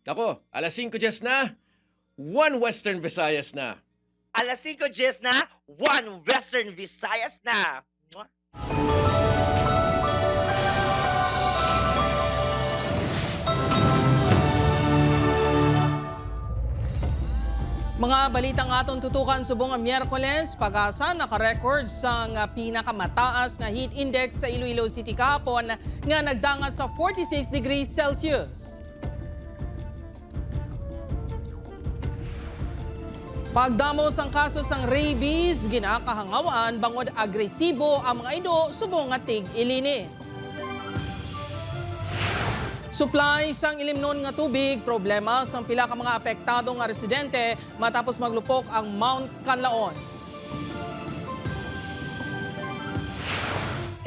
Ako, alas 5 na, 1 Western Visayas na. Alas 5 Jess na, 1 Western Visayas na. Mwah! Mga balitang aton tutukan subong ang Miyerkules, Pag-asa naka-record sa pinakamataas nga heat index sa Iloilo City kahapon nga nagdangat sa 46 degrees Celsius. Pagdamos ang kaso sang rabies, ginakahangawaan bangod agresibo ang mga ido subong nga tig-ilini. Supply sang ilimnon nga tubig, problema sang pila ka mga apektado nga residente matapos maglupok ang Mount Canlaon.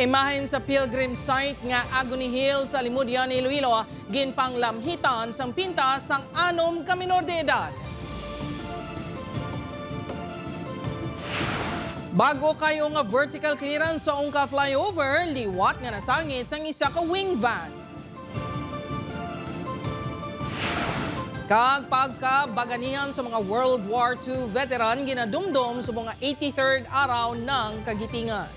Imahen sa pilgrim site nga Agony Hill sa Limudian, Iloilo, ginpanglamhitan sang pinta sang 6 ka minor de edad. Bago kayo nga vertical clearance sa Ongka flyover, liwat nga nasangit sang isa ka wing van. Kag pagkabaganihan sa mga World War II veteran, ginadumdum sa mga 83rd araw ng kagitingan.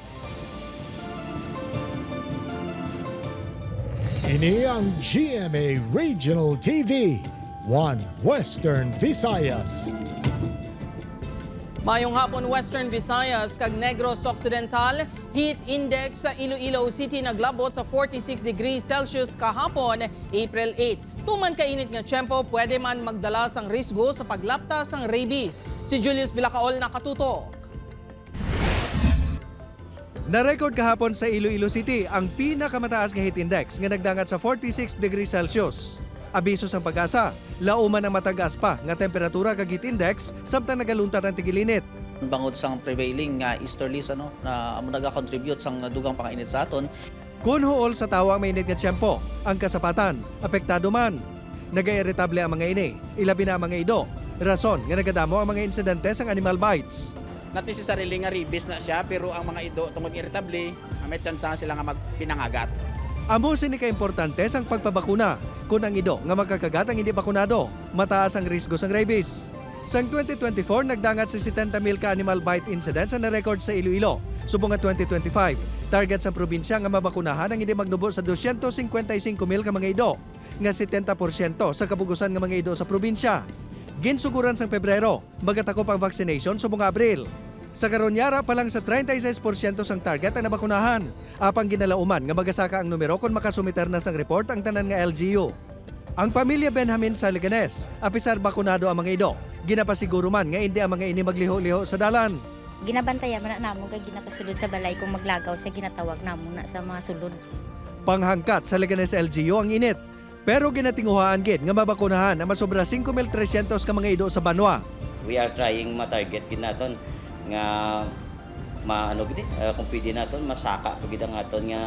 Ini ang GMA Regional TV, 1 Western Visayas. Mayong hapon Western Visayas kag Negros Occidental, heat index sa Iloilo City naglabot sa 46 degrees Celsius kahapon, April 8. Tuman kainit nga tiyempo, pwede man magdala sang risgo sa paglaptas sang rabies. Si Julius Bilacaol nakatutok. Na-record kahapon sa Iloilo City ang pinakamataas nga heat index nga nagdangat sa 46 degrees Celsius. Abiso sang Pag-asa, lauman ang matagas pa nga temperatura kag heat index samtang nagaluntad ang tigilinit. Bangod sang prevailing nga easterlies na amo naga-contribute sang dugang pangainit sa aton. Kung huol sa tawang mainit nga tiyempo, ang kasapatan, apektado man. Nag-irritable ang mga ini, ilabi na ang mga ido. Rason nga nagadamo ang mga insidente sang animal bites. Not necessarily nga rabies na siya, pero ang mga ido tungod irritable, may chance sila nga magpinangagat. Amo sini ka-importante sang pagpabakuna. Kung ang ido nga magkakagat ang hindi bakunado, mataas ang risgo sang rabies. Sang 2024, nagdangat sa 70,000 ka animal bite incidents ang na-record sa Iloilo. Subong nga 2025, target sa probinsya nga mabakunahan ang hindi magnubo sa 255,000 ka mga ido, nga 70% sa kabugusan nga mga ido sa probinsya. Ginsuguran sang Pebrero, magatakop ang vaccination subong Abril. Sa karonyara pa lang sa 36% sang target ang nabakunahan. Apang ginalauman nga magasaka ang numero kung makasumiter na sang report ang tanan nga LGU. Ang pamilya Benjamin sa Leganes, apisar bakunado ang mga ido. Ginapasiguro man nga hindi ang mga ini magliho-liho sa dalan. Ginabantayan man na namo kay ginakasulod sa balay kung maglagaw sa ginatawag namo na sa mga sulod. Panghangkat sa Leganes LGU ang init. Pero ginatinguhaan gid nga mabakunahan ang masobra 5,300 ka mga ido sa banwa. We are trying ma-target gid naton nga kung pwede naton masaka pagid ang aton nga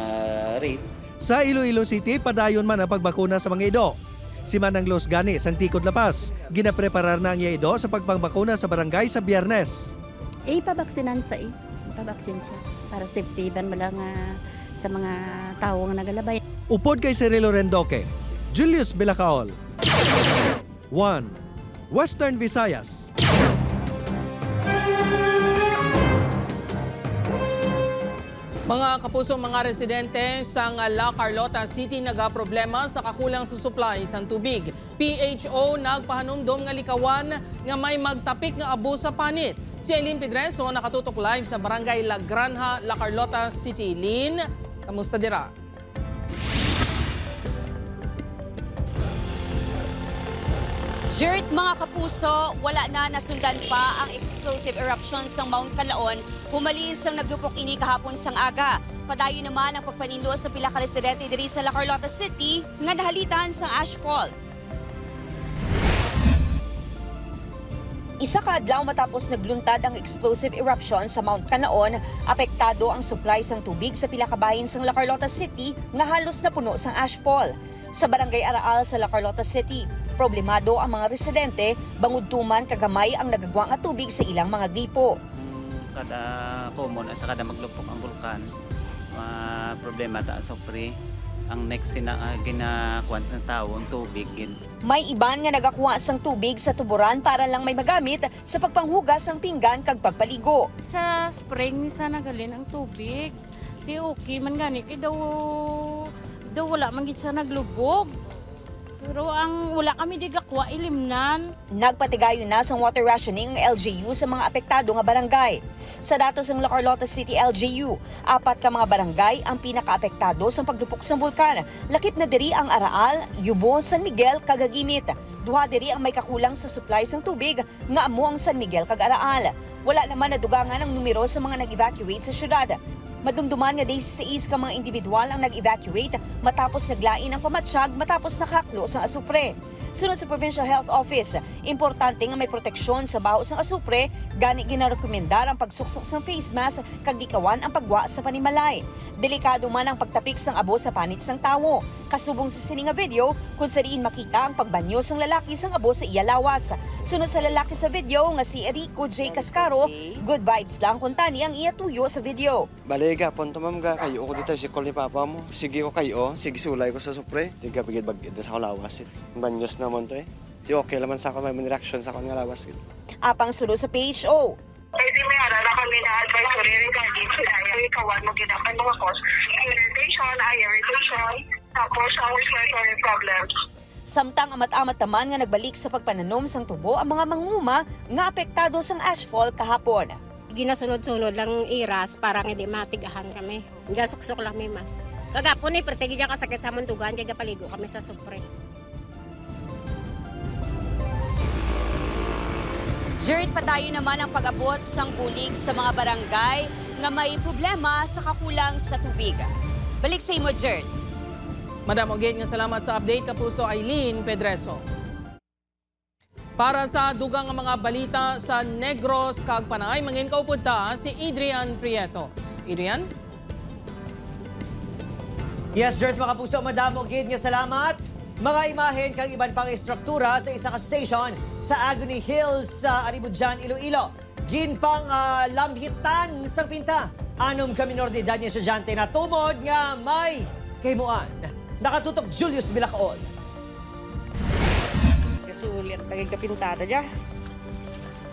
rate. Sa Iloilo City, padayon man ang pagbakuna sa mga ido. Si Manang Los Gani, sang Tikod Lapas, ginapreparar na ang iya ido sa pagpangbakuna sa barangay sa Biyernes. Ipabaksinan sa ipabaksin siya para safety ban lang sa mga tao nga nagalabay. Upod kay Cirilo Rendoque, Julius Bilacaol. 1 Western Visayas. Mga kapuso, mga residente sa La Carlota City nagaproblema sa kakulang sa supply sang tubig. PHO nagpahanumdom nga likawan nga may magtapik nga abo sa panit. Si Eileen Pedreso nakatutok live sa Barangay La Granja, La Carlota City. Lin, kamusta dira? Jert, mga kapuso, wala na nasundan pa ang explosive eruption sa Mount Canlaon. Humalin sang naglupok ini kahapon sang aga. Padayon naman ang pagpaninlo sa pila ka residente diri sa La Carlota City nga nahalitan sang ashfall. Isa ka adlaw matapos nagluntad ang explosive eruption sa Mount Canlaon, apektado ang supply sang tubig sa pila ka bahin sang La Carlota City nga halos napuno sang ashfall. Sa Barangay Araal sa La Carlota City, problemado ang mga residente bangod tuman kagamay ang nagagwa nga tubig sa ilang mga gripo. Kada common sa kada maglupok ang bulkan, problema ta sa pre ang next ginakuan sa tao ang tubig gin. May iban nga nagakuha sang tubig sa tuburan para lang may magamit sa pagpanghugas ng pinggan kag pagpaligo. Sa spring ni sana galin ang tubig. Di okay man gani kay daw wala man gid sa naglubog. Pero ang wala kami di gakuha ilimnan. Nagpatigayon na sa water rationing ang LGU sa mga apektado nga barangay. Sa datos ng La Carlota City LGU, 4 ka mga barangay ang pinakaapektado sa paglupok sa bulkan. Lakip na diri ang Araal, Yubo, San Miguel, kag Agimit. Duha diri ang may kakulang sa supplies ng tubig nga amo ang San Miguel kag Araal. Wala naman nadugangan ang numero sa mga nag-evacuate sa syudad. Madumduman nga 16 ka mga individual ang nag-evacuate matapos naglain ang pamatsyag matapos nakaklo sa asupre. Sunod sa Provincial Health Office, importante nga may proteksyon sa baho sang asupre, gani ginarekomendar ang pagsuksok sang face mask kag gikawan ang pagwa sa panimalay. Delikado man ang pagtapik sang abo sa panit sang tawo. Kasubong sa sini nga video kung sariin makita ang pagbanyo sang lalaki sang abo sa iya lawas. Sunod sa lalaki sa video nga si Erico J. Cascaro, good vibes lang kung tani ang iya tuyo sa video. Balega, punto ma'am ga, kayo ko dito si call ni papa mo. Sige ko kayo, sige sulay ko sa supre. Tiga pagid bagid sa lawas. Banyos naman to eh. Di okay laman sa ako may reaction sa akong nga lawas. Apang sunod sa PHO. Pwede may arala kami na advisory regarding sa ayaw ikawan mo ginapan mga cause. Irritation, eye irritation, tapos ang respiratory problems. Samtang amat-amat naman nga nagbalik sa pagpananom sang tubo ang mga manguma nga apektado sang ashfall kahapon. Ginasunod-sunod lang iras para hindi matigahan kami. Gasuksok lang may mas. Kagapon eh, pertegi dyan kasakit sa muntugan, kaya paligo kami sa supre. Jared, padayon naman ang pag-abot sang bulig sa mga barangay nga may problema sa kakulang sa tubig. Balik sa imo, Jared. Madam Oged, nga salamat sa update, Kapuso Eileen Pedreso. Para sa dugang nga mga balita sa Negros kag Panay, mangin kaupunta si Adrian Prietos. Adrian? Yes, George, mga Kapuso, Madam Oged, nga salamat. Mga imahen kang iban pang istruktura sa isa ka station sa Agony Hills sa Aribudjan, Iloilo. Ginpang lamhitan sa pinta. Anom ka minor de edad niya estudyante na tumod nga may kaymuan. Nakatutok Julius Bilacaon. Kasulit, nagkapintada dyan.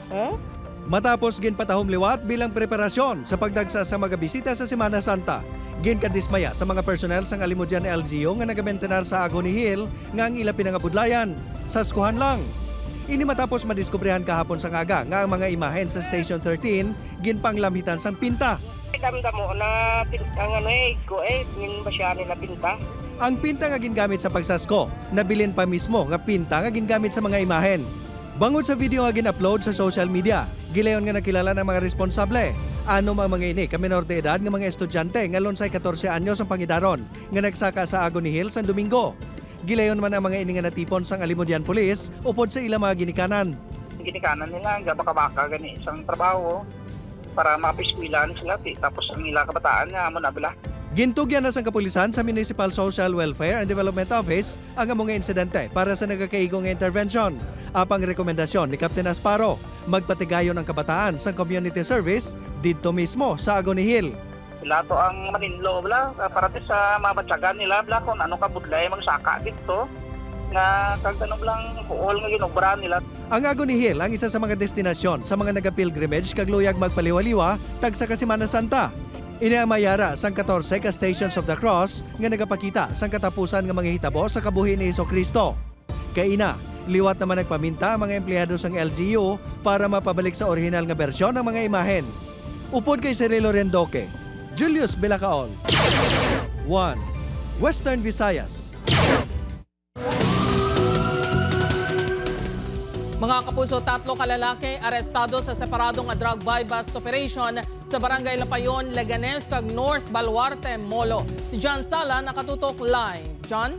Huh? Matapos ginpatahom liwat bilang preparasyon sa pagdagsa sa mga bisita sa Semana Santa, ginkadismaya sa mga personnel sang Alimudian LGU nga nagabentenar sa Agony Hill nga ang ila pinangabudlayan sa eskuhan lang. Ini matapos madiskubrihan kahapon sa ngaga nga ang mga imahen sa Station 13 ginpanglamhitan sang pinta. Damdam mo na ang nin ba siya nila pinta? Ang pinta nga gingamit sa pagsasko, nabilin pa mismo nga pinta nga gingamit sa mga imahen. Bangod sa video nga gin-upload sa social media, gilayon nga nakilala ng mga responsable. Ano ang mga ini ka menor de edad nga mga estudyante nga lonsay 14 anyos ang pangidaron nga nagsaka sa Agony Hills ang Domingo. Gilayon man ang mga ini nga natipon sang Alimudian Police upod sa ilang mga ginikanan. Ginikanan nila nga baka gani isang trabaho para mapiswilan sila tapos ang ila kabataan nga amo nabila. Gintugyan na sang kapulisan sa Municipal Social Welfare and Development Office ang among insidente para sa nagakaigong intervention. Apang rekomendasyon ni Captain Asparo, magpatigayon ang kabataan sa community service dito mismo sa Agony Hill. Sila to ang maninlo bla para sa mamatyagan nila bla kung ano ka budlay magsaka dito nga kagtanong lang kuol nga ginobra nila. Ang Agony Hill ang isa sa mga destinasyon sa mga naga-pilgrimage kag luyag magpaliwaliwa tagsa ka Semana Santa. Ini ang mayara sang 14 ka Stations of the Cross nga nagapakita sang katapusan nga mga hitabo sa kabuhi ni Jesucristo. Kaina, liwat naman nagpaminta ang mga empleyado sang LGU para mapabalik sa orihinal nga bersyon ng mga imahen. Upod kay Cirilo Rendoque, Julius Bilacaon. 1. Western Visayas. Mga Kapuso, 3 kalalaki arestado sa separadong drug buy-bust operation sa Barangay Lapayon, Leganes, kag North Baluarte, Molo. Si John Sala nakatutok live. John?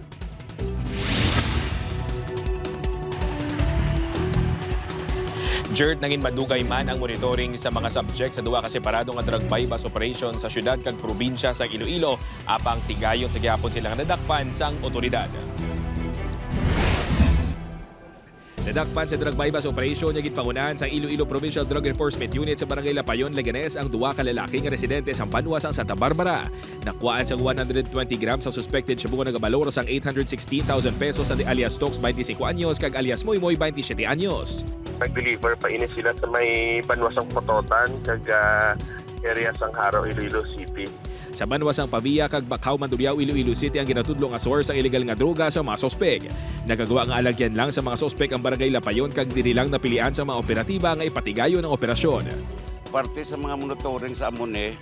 Jert, naging madugay man ang monitoring sa mga subject sa duwa ka separadong drug buy-bust operation sa syudad kag probinsya sa Iloilo. Apang tigayon sa gihapon silang nadakpan sang otoridad. Nadakpan sa drug bypass operation nga ginpangunahan sa Iloilo Provincial Drug Enforcement Unit sa Barangay Lapayon, Leganes ang duwa ka lalaki nga residente sa Banwas ang Santa Barbara. Nakuhaan sa 120 grams ang suspected Cebu nga nagabalor sang 816,000 pesos sa alias Stokes 25 anyos kag alias Moymoy 27 anyos. Nag-deliver pa ini sila sa may Banwasang Pototan kag area sang Haro, Iloilo City. Sa Banwasang Pavia kag Bakaw, Mandurriao, Iloilo City ang ginatudlo nga source sa illegal nga droga sa mga sospek. Nagagawa nga alagyan lang sa mga sospek ang Barangay Lapayon kag diri lang napilian sa mga operatiba nga ipatigayon ang operasyon. Parte sa mga monitoring sa amone,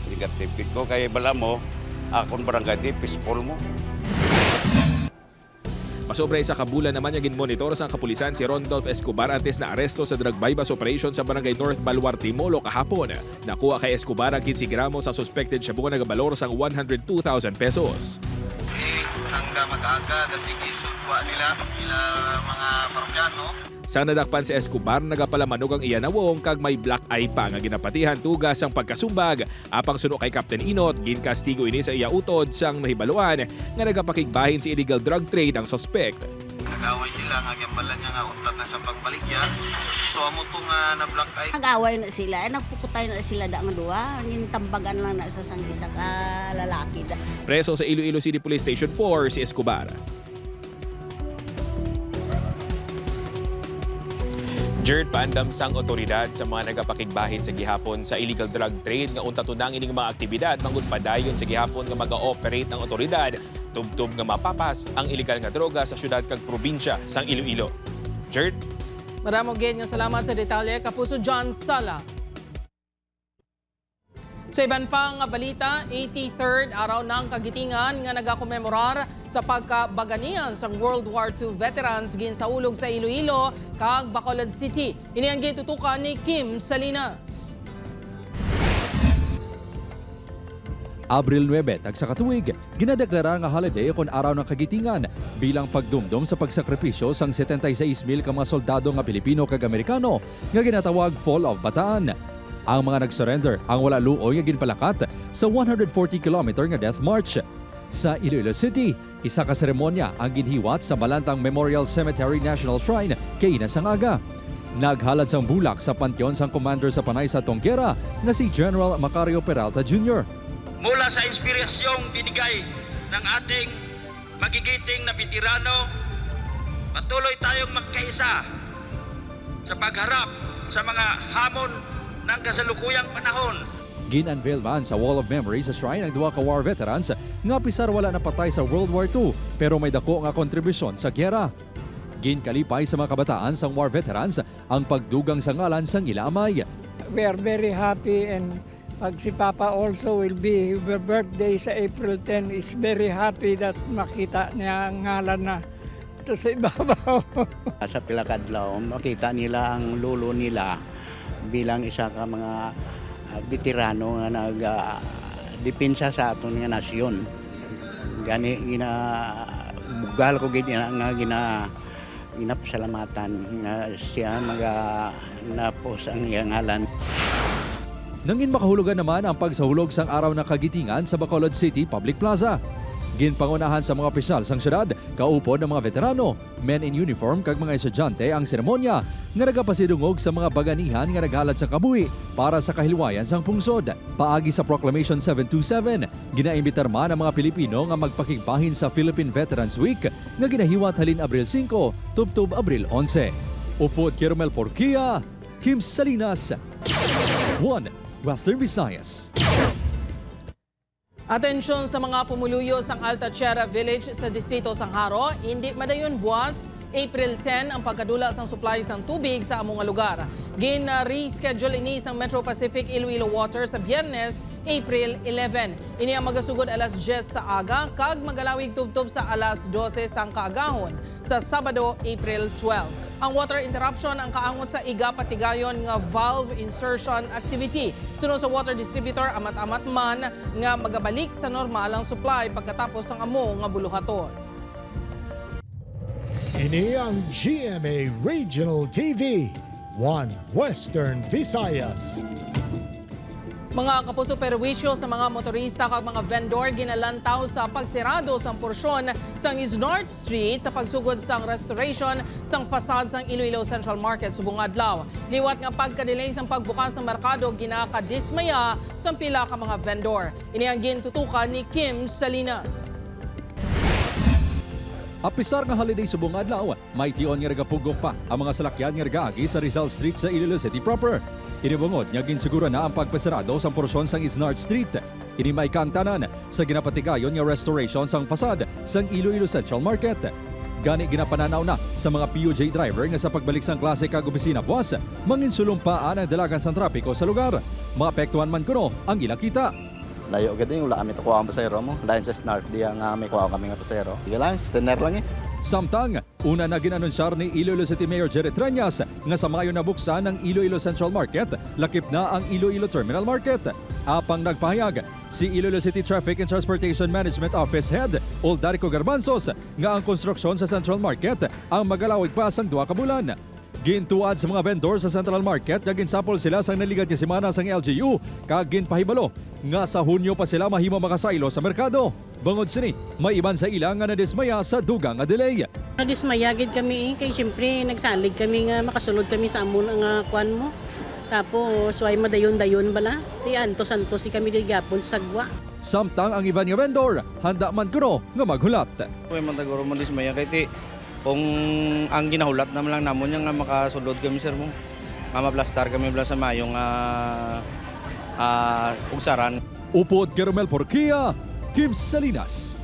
negative ko kay bala mo, akong barangay di peaceful mo. Masobra sa kabulan naman yung ginmonitor sa kapulisan si Rondolph Escobar antes na aresto sa drug bypass operation sa Barangay North Baluarte, Molo kahapon. Nakuha kay Escobar ang 15 gramos sa suspected Cebu nga nagabalor sang 102,000 pesos. Hanggang mag-aga, sige sudwa nila mga parmyano. Sa nadakpan si Escobar, nagapalamanog ang iyanawong kag may black eye pa nga ginapatihan tugas ang pagkasumbag. Apang suno kay Captain Inot, ginkastigo ini sa iya utod sang nahibaluan nga nagapakigbahin si illegal drug trade ang suspect. Nag-away sila nga gambalan niya nga untat na sa pagbaligya. So amo to nga na black eye. Nag-away na sila, nagpukutay na sila da nga duwa. Yung tambagan lang na sa sang isa ka lalaki da. Preso sa Iloilo City Police Station 4 si Escobar. Jared paandam sang otoridad sa mga nagapakigbahin sa gihapon sa illegal drug trade nga unta tunang ining mga aktibidad mangud padayon sa gihapon nga maga-operate ang otoridad tubtob nga mapapas ang illegal nga droga sa syudad kag probinsya sang Iloilo. Jared, Maramong gid nga salamat sa detalye Kapuso John Sala. Sa iban pang balita, 83rd araw ng kagitingan nga nagakomemorar sa pagkabaganian sa World War II veterans ginsaulog sa Iloilo kag Bacolod City. Ini ang gitutukan ni Kim Salinas. Abril 9, tagsa katuig, ginadeklara nga holiday kon araw ng kagitingan bilang pagdumdum sa pagsakripisyo sang 76,000 ka mga soldado nga Pilipino kag Amerikano nga ginatawag Fall of Bataan. Ang mga nag-surrender ang wala luoy nga ginpalakat sa 140 km nga death march. Sa Iloilo City, isa ka seremonya ang ginhiwat sa Balantang Memorial Cemetery National Shrine kay Ina Sangaga. Naghalad sang bulak sa panteon sang commander sa Panay sa Tonquera na si General Macario Peralta Jr. Mula sa inspirasyong binigay ng ating magigiting na veterano, patuloy tayong magkaisa sa pagharap sa mga hamon ng kasalukuyang panahon. Gin-unveil man sa Wall of Memory sa shrine ang duwa ka war veterans nga pisar wala napatay sa World War II pero may dako nga kontribusyon sa gyera. Gin-kalipay sa mga kabataan sang war veterans ang pagdugang sa ngalan sang ila amay. We are very happy and pag si Papa also will be birthday sa April 10 is very happy that makita niya ang ngalan na ito sa ibabaw. Sa Pilakadlaw, makita nila ang lolo nila bilang isa ka mga veterano nga nag-depensa sa aton nga nasyon. Gani bugal ko gid nga ginapasalamatan nga siya napos ang iyang ngalan. Nangin makahulugan naman ang pagsahulog sang araw ng kagitingan sa Bacolod City Public Plaza. Ginpangunahan sa mga opisyal sang syudad, kaupod ng mga veterano, men in uniform kag mga estudyante ang seremonya nga nagapasidungog sa mga baganihan nga naghalad sa kabuhi para sa kahilwayan sang pungsod. Paagi sa Proclamation 727, ginaimbitar man ang mga Pilipino nga magpakigbahin sa Philippine Veterans Week nga ginahiwat halin Abril 5 tubtob Abril 11. Upod Kirmel Porquia, Kim Salinas, 1 Western Visayas. Atensyon sa mga pumuluyo sa Alta-Chera Village sa Distrito Sangharo, hindi madayon buwas. April 10 ang pagkadula sang supply sang tubig sa among lugar. Gin-reschedule ini sang Metro Pacific Iloilo Water sa Biyernes, April 11. Ini ang magasugod alas 10 sa aga kag magalawig tubtob sa alas 12 sang kaagahon sa Sabado, April 12. Ang water interruption ang kaangot sa iga-patigayon nga valve insertion activity. Sunod sa water distributor, amat-amat man nga magabalik sa normal ang supply pagkatapos ng amo nga buluhaton. Ini ang GMA Regional TV, 1 Western Visayas. Mga kapuso, perwisyo sa mga motorista kag mga vendor ginalantaw sa pagsirado sang porsyon sang Isnard Street sa pagsugod sang restoration sang fasad sang Iloilo Central Market subong adlaw. Liwat nga pagkadelay sang pagbukas ng merkado ginakadismaya sang pila ka mga vendor. Ini ang gintutukan ni Kim Salinas. Apisar nga holiday subong adlaw, may tion nga regapugok pa ang mga salakyan nga regaagi sa Rizal Street sa Iloilo City proper. Inibungod nga ginsuguro na ang pagpasarado sang porsyon sang Isnard Street. Ini may kaangtanan sa ginapatigayon nga restoration sang fasad sang Iloilo Central Market. Gani ginapananaw na sa mga PUJ driver nga sa pagbalik sang klase kag opisina buwas, manginsulumpaan ang dalagan sang trapiko sa lugar. Maapektuhan man kuno ang ilang kita. Layo gadi wala kami kuha ang pasero mo. Dahil sa Snart di nga may kuha kami nga pasero. Sige lang, stener lang eh. Samtang, una na ginanunsyar ni Iloilo City Mayor Jerry Treñas nga sa Mayo nabuksan ng Iloilo Central Market, lakip na ang Iloilo Terminal Market. Apang nagpahayag si Iloilo City Traffic and Transportation Management Office Head Oldarico Garbanzos nga ang konstruksyon sa Central Market ang magalawig pa sang 2 ka bulan. Gintuad sa mga vendor sa Central Market nga ginsapol sila sang naligat nga semana sang LGU kag ginpahibalo nga sa Hunyo pa sila mahimo makasaylo sa merkado. Bangod sini, may iban sa ilang nga nadismaya sa dugang nga delay. Nadismaya gid kami kay siyempre nagsalig kami nga makasulod kami sa amon nga kwan mo. Tapos way madayon-dayon bala. Ti antos-antos si kami digapon sagwa. Samtang ang iban nga vendor handa man kuno nga maghulat. May mataguro man dismaya kay ti kung ang ginahulat naman lang namon yung nga makasulod kami sir mo. Nga maplastar kami bala sa mayong ugsaran. Upod Caramel Porquia, Kim Salinas.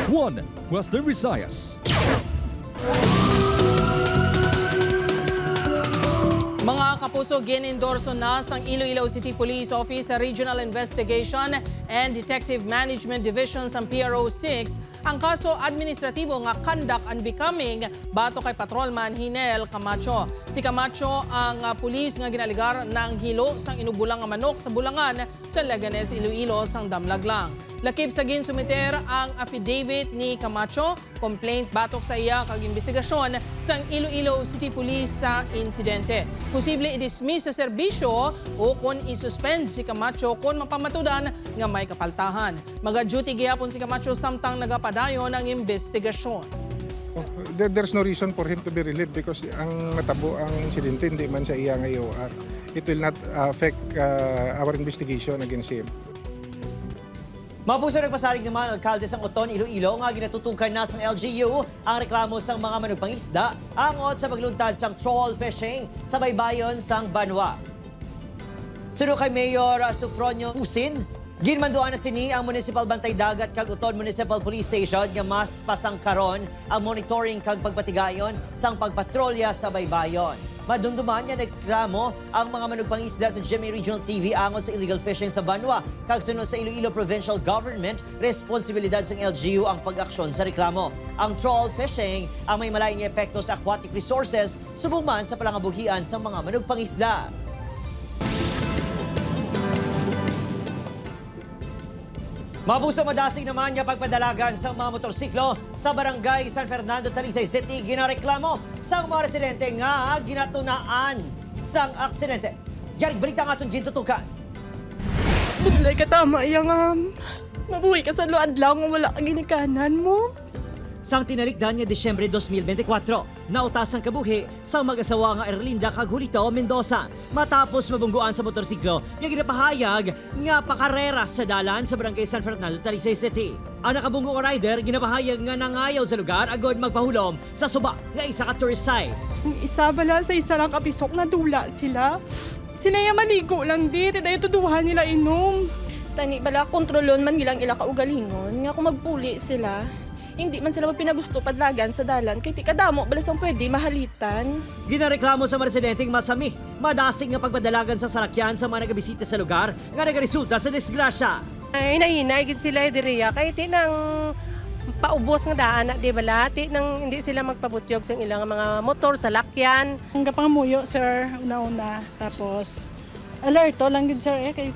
1 Western Visayas. Mga kapuso, ginendorso na sang Iloilo City Police Office sa Regional Investigation and Detective Management Division sa PRO6 ang kaso administratibo nga Conduct Unbecoming bato kay Patrolman Hinel Camacho. Si Camacho ang pulis nga ginaligar ng hilo sang inubulang nga manok sa bulangan sa Leganes, Iloilo sang damlaglang. Lakip sa ginsumiter ang affidavit ni Camacho, complaint batok sa iya kag investigasyon sang Iloilo City Police sa insidente. Posible i-dismiss sa serbisyo o kung i-suspend si Camacho kung mapamatudan nga may kapaltahan. Maga-duty gihapon si Camacho samtang nagapadayon ang investigasyon. There's no reason for him to be relieved because ang natabo ang insidente hindi man sa iya nga IOR. It will not affect our investigation against him. Mapuso nagpasalig naman ang alkalde sang Oton, Iloilo nga ginatutukan na sang LGU ang reklamo sang mga manugpangisda angot sa pagluntad sang troll fishing sa baybayon sang Banwa. Sunod kay Mayor Sufronio Fusin, ginmanduan na sini ang Municipal Bantay Dagat kag Oton Municipal Police Station nga mas pasangkaron ang monitoring kag pagpatigayon sang pagpatrolya sa baybayon. Madumduman niya nagreklamo ang mga manugpangisda sa GMA Regional TV angon sa illegal fishing sa Banwa. Kag sunod sa Iloilo Provincial Government, responsibilidad ng LGU ang pag-aksyon sa reklamo. Ang troll fishing ang may malaking epekto sa aquatic resources, subong man sa palangabuhian sa mga manugpangisda. Mabuso madasig naman niya pagpadalagan sa mga motorsiklo sa barangay San Fernando, Talisay City. Ginareklamo sa mga residente nga ginatunaan sang aksidente. Yarig balita nga itong gintutukan. Budlay ka tama yang mabuhay ka sa adlaw nga wala kang ginikanan mo. Sang tinalikdan niya Disyembre 2024, nautas ang kabuhi sa mag-asawa nga Erlinda kag Julito Mendoza matapos mabungguan sa motorsiklo nga ginapahayag nga pakarera sa dalan sa barangay San Fernando, Talisay City. Ang nakabunggo nga rider ginapahayag nga nangayaw sa lugar agad magpahulom sa suba nga isa ka tourist site. Isa bala sa isa lang kapisok na dula sila. Sinaya maligo lang di, tayo tuduhan nila inom. Tani bala kontrolon man nilang ila kaugalingon nga kung magpuli sila. Hindi man sila magpinagusto padlagan sa dalan kay ti kadamo balasang pwede mahalitan. Ginareklamo sa mga residenteng masami, madasig nga pagpadalagan sa salakyan sa mga nagabisita sa lugar nga nagaresulta sa disgrasya. Ay nahinay gid sila diriya kay ti nang paubos nga daan di bala ti nang hindi sila magpabutyog sa ilang mga motor sa lakyan. Ang kapangamuyo sir una-una tapos alerto lang gid sir kay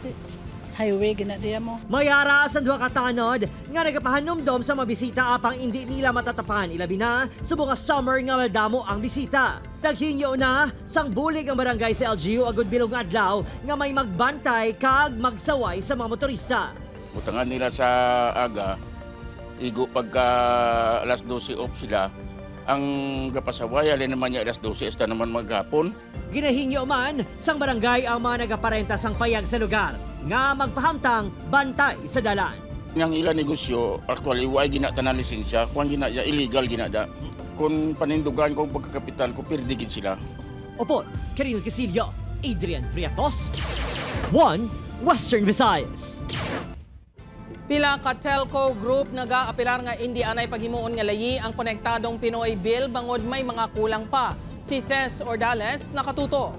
highway ginadiya mo. Mayara sa duha ka tanod nga nagapahanumdom sa mabisita apang hindi nila matatapan ilabi na sa bunga summer nga madamo ang bisita. Naghingyo na sang bulig ang barangay sa LGU agud bilog nga adlaw nga may magbantay kag magsaway sa mga motorista. Butangan nila sa aga, igo pagka alas 12 off sila, ang gapasaway, alin naman niya alas 12 hasta naman maghapon. Ginahingyo man sang barangay ang mga nagaparenta sang payag sa lugar nga magpahamtang bantay sa dalan. Yang ilang negosyo, actually, why ginatanan lisensya, kung ginaya, illegal ginada. Kung panindugan kong pagkakapital ko, pirdigid sila. Opo, Kiril Casillo, Adrian Priatos, One Western Visayas. Pila ka telco group nag-aapilar nga hindi anay paghimuon nga layi ang konektadong Pinoy Bill bangod may mga kulang pa. Si Tess Ordales nakatuto.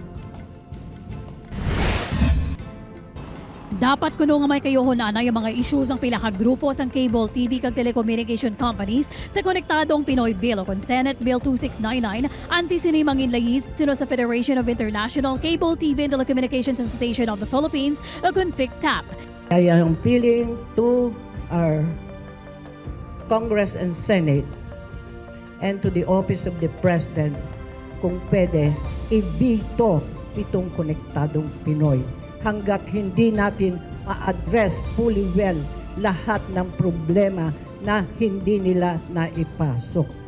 Dapat kuno nga may kayohon na yung mga issues ang pila ka grupo sang cable TV kag telecommunication companies sa konektadong Pinoy Bill o kon Senate Bill 2699 anti sini mangin layis sino sa Federation of International Cable TV and Telecommunications Association of the Philippines o kon FICTAP. I am appealing to our Congress and Senate and to the Office of the President kung pwede ibito itong konektadong Pinoy hanggat hindi natin ma-address fully well lahat ng problema na hindi nila naipasok.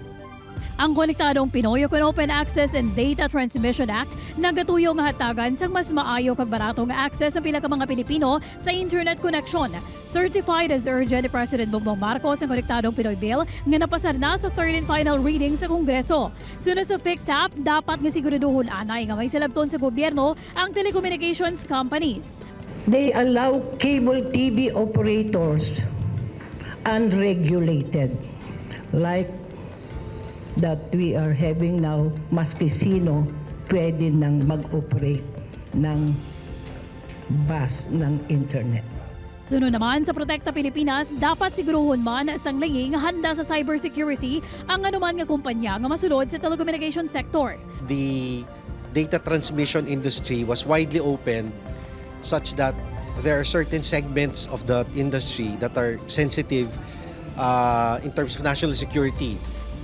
Ang konektadong Pinoy o Open Access and Data Transmission Act nagatuyo nga hatagan sang mas maayo kag barato nga access sa pila ka mga Pilipino sa internet connection. Certified as urgent ni President Bongbong Marcos ang konektadong Pinoy Bill nga napasar na sa third and final reading sa Kongreso. Sunod sa FICTAP, dapat nga siguraduhon anay nga may silabton sa gobyerno ang telecommunications companies. They allow cable TV operators unregulated like that we are having now, maski sino pwede nang mag-operate ng bus ng internet. Sunod naman sa Protekta Pilipinas, dapat siguruhon man sang laying handa sa cybersecurity ang anuman nga kumpanya nga masulod sa telecommunication sector. The data transmission industry was widely opened such that there are certain segments of the industry that are sensitive in terms of national security.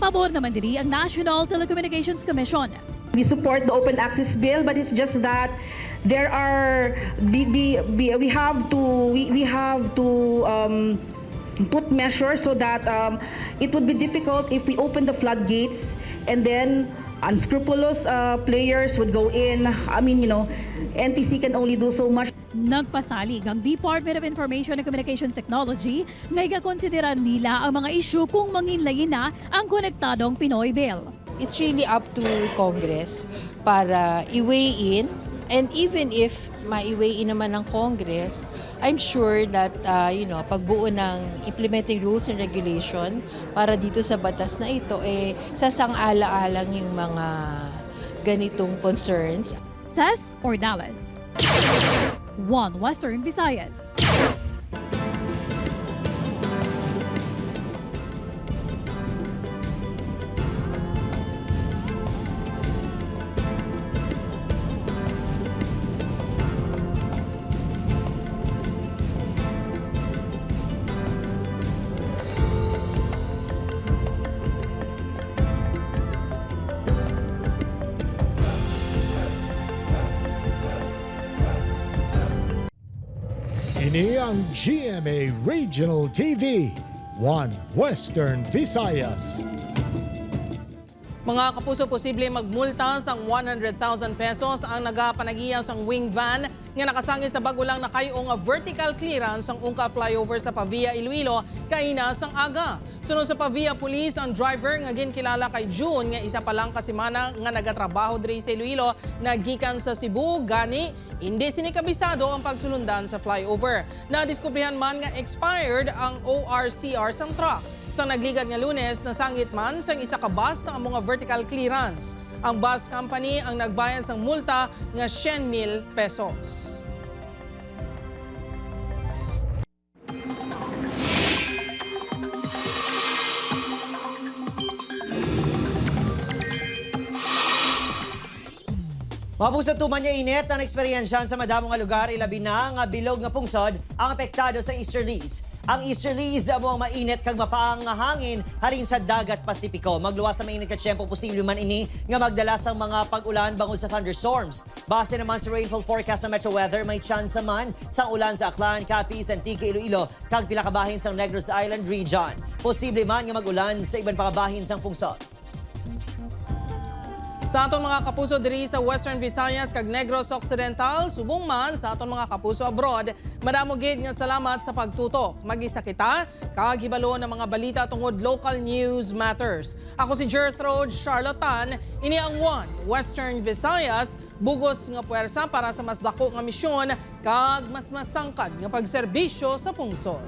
Pabor naman diri ang National Telecommunications Commission. We support the open access bill, but it's just that there are we have to put measures so that it would be difficult if we open the floodgates and then unscrupulous players would go in. I mean, NTC can only do so much. Nagpasalig ang Department of Information and Communications Technology nga ikakonsideran nila ang mga issue kung manginlayin na ang konektadong Pinoy Bill. It's really up to Congress para i-weigh in, and even if ma-weigh in naman ng Congress, I'm sure that pagbuo ng implementing rules and regulation para dito sa batas na ito sasang-ala-alang yung mga ganitong concerns. Tess Ordales, One Western Visayas. Ini ang GMA Regional TV, One Western Visayas. Mga kapuso, posible magmulta sang 100,000 pesos ang nagapanagiya sang wing van nga nakasangit sa bago lang nakayong vertical clearance ang ungka flyover sa Pavia, Iloilo kaina sang aga. Sunod sa Pavia Police, ang driver nga ginkilala kay June nga isa pa lang kasimana nga nagatrabaho diri sa Iloilo nagikan sa Cebu gani hindi sinikabisado ang pagsulundan sa flyover. Nadiskubrihan man nga expired ang ORCR sang truck. Sa nagligad nga Lunes, nasangit man sa isa ka bus sa mga vertical clearance. Ang bus company ang nagbayad sang multa nga 100,000 pesos. Mabusot tuman niya init ang eksperyensyan sa madamong nga lugar, ilabi na nga bilog nga pungsod ang apektado sa Easterlies. Ang Easterlies mo ang mainit kag mapaang nga hangin halin sa dagat Pasipiko. Magluwas sa mainit ka tiyempo, posible man ini nga magdala sang mga pag-ulan bangod sa thunderstorms. Base naman sa rainfall forecast sa Metro Weather, may chance man sang ulan sa Aklan, Capiz, Antique, Iloilo kag pila ka bahin sang Negros Island region. Posible man nga mag-ulan sa iban pa ka bahin sang pungsod. Sa aton mga kapuso diri sa Western Visayas kag Negros Occidental, subong man sa aton mga kapuso abroad, madamo gid nga salamat sa pagtutok. Mag-isa kita kag hibalo ng mga balita tungod local news matters. Ako si Gertrude Charlatan, ini ang One Western Visayas, bugos nga puwersa para sa mas dako nga misyon kag mas masangkad nga pagserbisyo sa pungsod.